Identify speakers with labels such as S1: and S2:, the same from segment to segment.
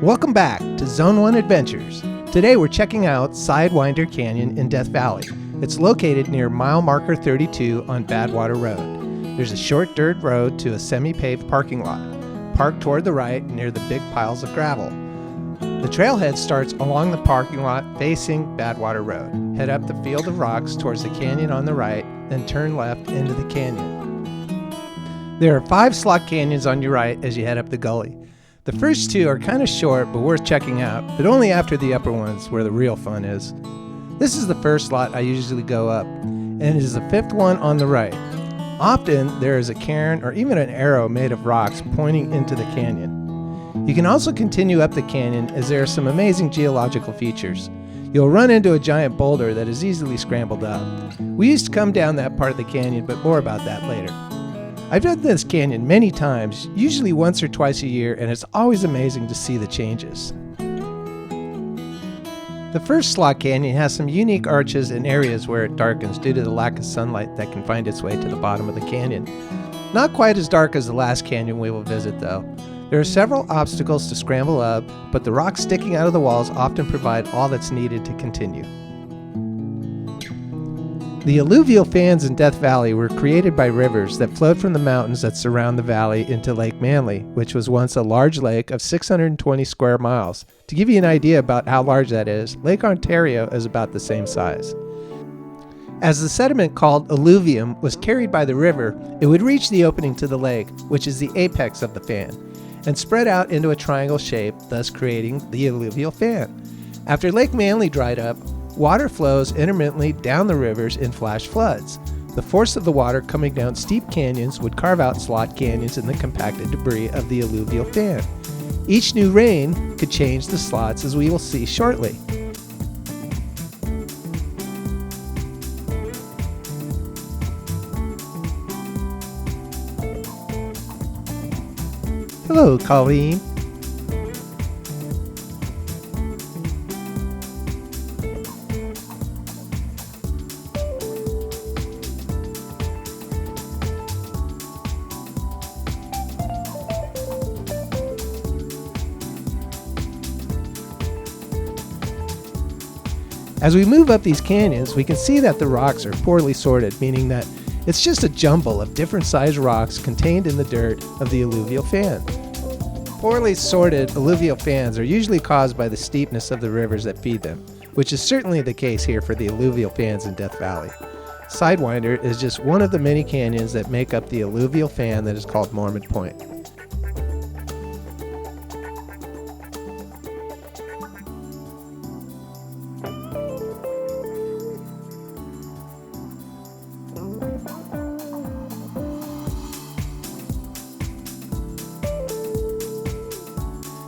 S1: Welcome back to Zone 1 Adventures. Today we're checking out Sidewinder Canyon in Death Valley. It's located near mile marker 32 on Badwater Road. There's a short dirt road to a semi-paved parking lot. Park toward the right near the big piles of gravel. The trailhead starts along the parking lot facing Badwater Road. Head up the field of rocks towards the canyon on the right, then turn left into the canyon. There are 5 slot canyons on your right as you head up the gully. The first 2 are kind of short but worth checking out, but only after the upper ones where the real fun is. This is the first slot I usually go up, and it is the 5th one on the right. Often there is a cairn or even an arrow made of rocks pointing into the canyon. You can also continue up the canyon as there are some amazing geological features. You'll run into a giant boulder that is easily scrambled up. We used to come down that part of the canyon, but more about that later. I've done this canyon many times, usually once or twice a year, and it's always amazing to see the changes. The first slot canyon has some unique arches and areas where it darkens due to the lack of sunlight that can find its way to the bottom of the canyon. Not quite as dark as the last canyon we will visit though. There are several obstacles to scramble up, but the rocks sticking out of the walls often provide all that's needed to continue. The alluvial fans in Death Valley were created by rivers that flowed from the mountains that surround the valley into Lake Manly, which was once a large lake of 620 square miles. To give you an idea about how large that is, Lake Ontario is about the same size. As the sediment called alluvium was carried by the river, it would reach the opening to the lake, which is the apex of the fan, and spread out into a triangle shape, thus creating the alluvial fan. After Lake Manly dried up, water flows intermittently down the rivers in flash floods. The force of the water coming down steep canyons would carve out slot canyons in the compacted debris of the alluvial fan. Each new rain could change the slots, as we will see shortly. Hello, Colleen. As we move up these canyons, we can see that the rocks are poorly sorted, meaning that it's just a jumble of different sized rocks contained in the dirt of the alluvial fan. Poorly sorted alluvial fans are usually caused by the steepness of the rivers that feed them, which is certainly the case here for the alluvial fans in Death Valley. Sidewinder is just one of the many canyons that make up the alluvial fan that is called Mormon Point.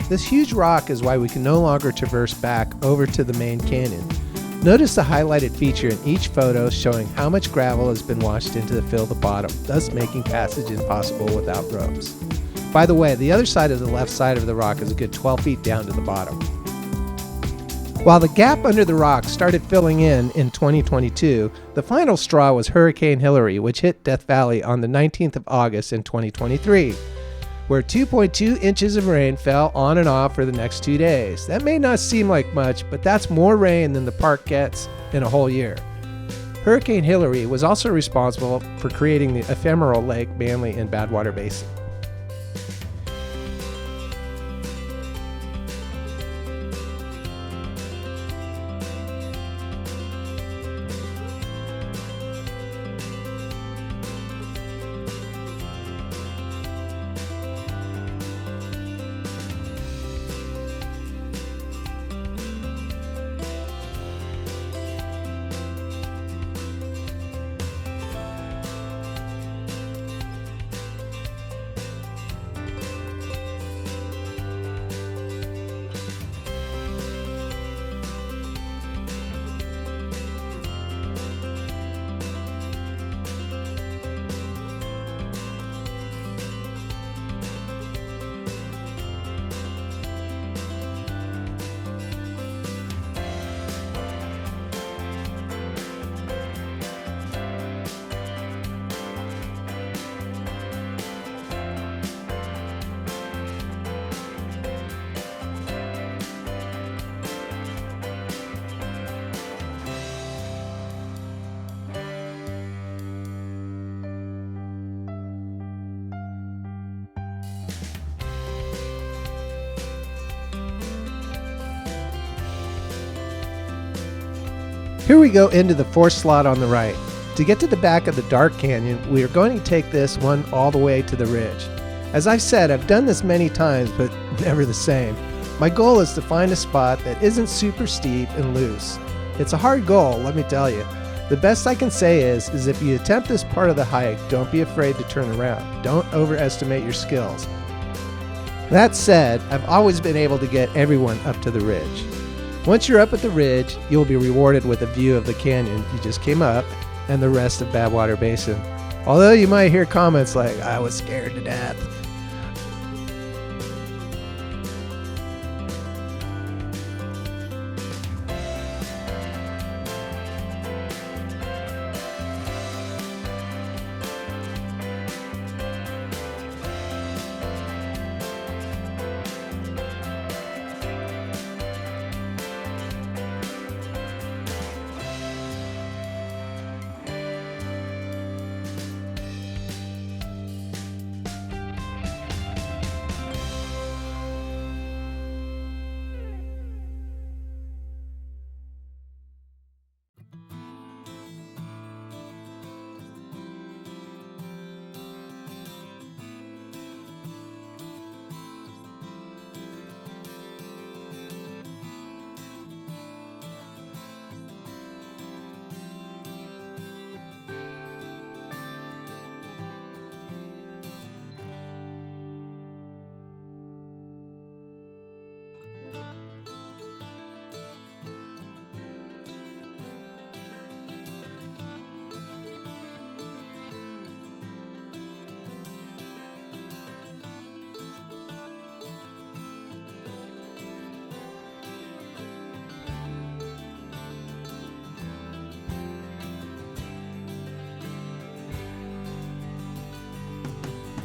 S1: This huge rock is why we can no longer traverse back over to the main canyon. Notice the highlighted feature in each photo showing how much gravel has been washed into the fill of the bottom, thus making passage impossible without ropes. By the way, the other side of the left side of the rock is a good 12 feet down to the bottom. While the gap under the rock started filling in 2022, the final straw was Hurricane Hilary, which hit Death Valley on the 19th of August in 2023. Where 2.2 inches of rain fell on and off for the next 2 days. That may not seem like much, but that's more rain than the park gets in a whole year. Hurricane Hilary was also responsible for creating the ephemeral Lake Manly and Badwater Basin. Here we go into the fourth slot on the right. To get to the back of the dark canyon, we are going to take this one all the way to the ridge. As I've said, I've done this many times, but never the same. My goal is to find a spot that isn't super steep and loose. It's a hard goal, let me tell you. The best I can say is if you attempt this part of the hike, don't be afraid to turn around. Don't overestimate your skills. That said, I've always been able to get everyone up to the ridge. Once you're up at the ridge, you'll be rewarded with a view of the canyon you just came up and the rest of Badwater Basin. Although you might hear comments like, "I was scared to death."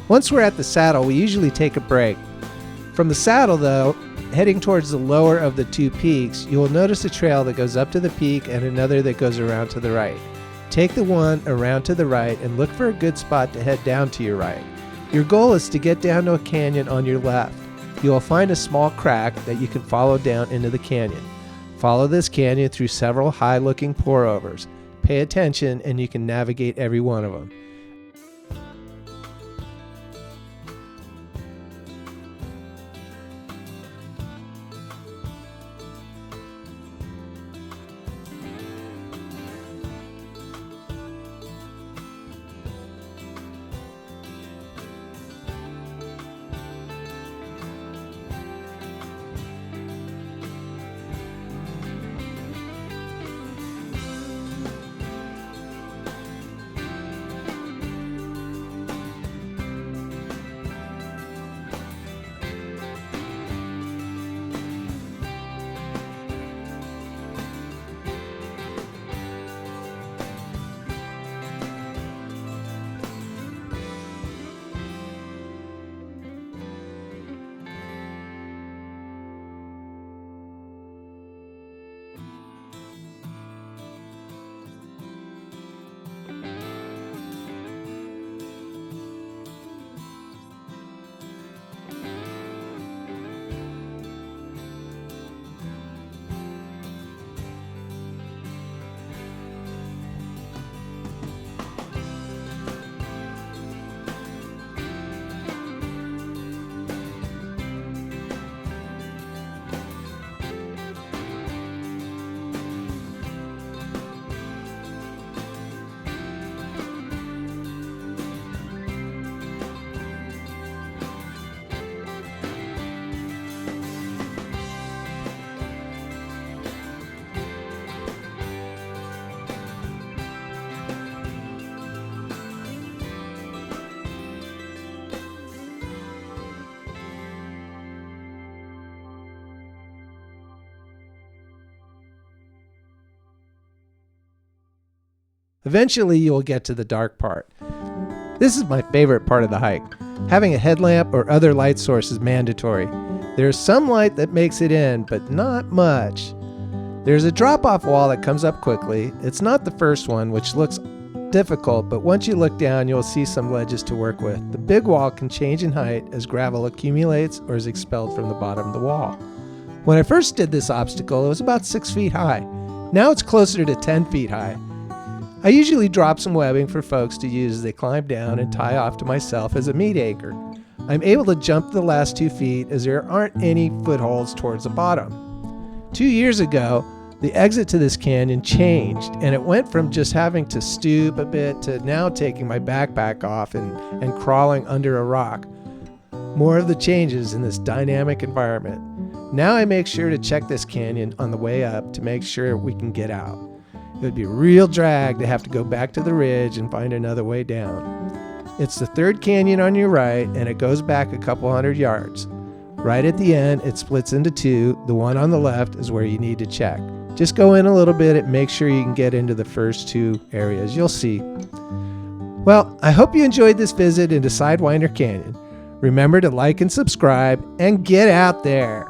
S1: Once we're at the saddle, we usually take a break. From the saddle though, heading towards the lower of the two peaks, you will notice a trail that goes up to the peak and another that goes around to the right. Take the one around to the right and look for a good spot to head down to your right. Your goal is to get down to a canyon on your left. You will find a small crack that you can follow down into the canyon. Follow this canyon through several high-looking pour-overs. Pay attention and you can navigate every one of them. Eventually, you will get to the dark part. This is my favorite part of the hike. Having a headlamp or other light source is mandatory. There is some light that makes it in, but not much. There's a drop-off wall that comes up quickly. It's not the first one, which looks difficult, but once you look down, you'll see some ledges to work with. The big wall can change in height as gravel accumulates or is expelled from the bottom of the wall. When I first did this obstacle, it was about 6 feet high. Now it's closer to 10 feet high. I usually drop some webbing for folks to use as they climb down and tie off to myself as a meat anchor. I'm able to jump the last 2 feet as there aren't any footholds towards the bottom. 2 years ago, the exit to this canyon changed, and it went from just having to stoop a bit to now taking my backpack off and crawling under a rock. More of the changes in this dynamic environment. Now I make sure to check this canyon on the way up to make sure we can get out. It would be a real drag to have to go back to the ridge and find another way down. It's the third canyon on your right, and it goes back a couple hundred yards. Right at the end, it splits into two. The one on the left is where you need to check. Just go in a little bit and make sure you can get into the first two areas. You'll see. Well, I hope you enjoyed this visit into Sidewinder Canyon. Remember to like and subscribe and get out there.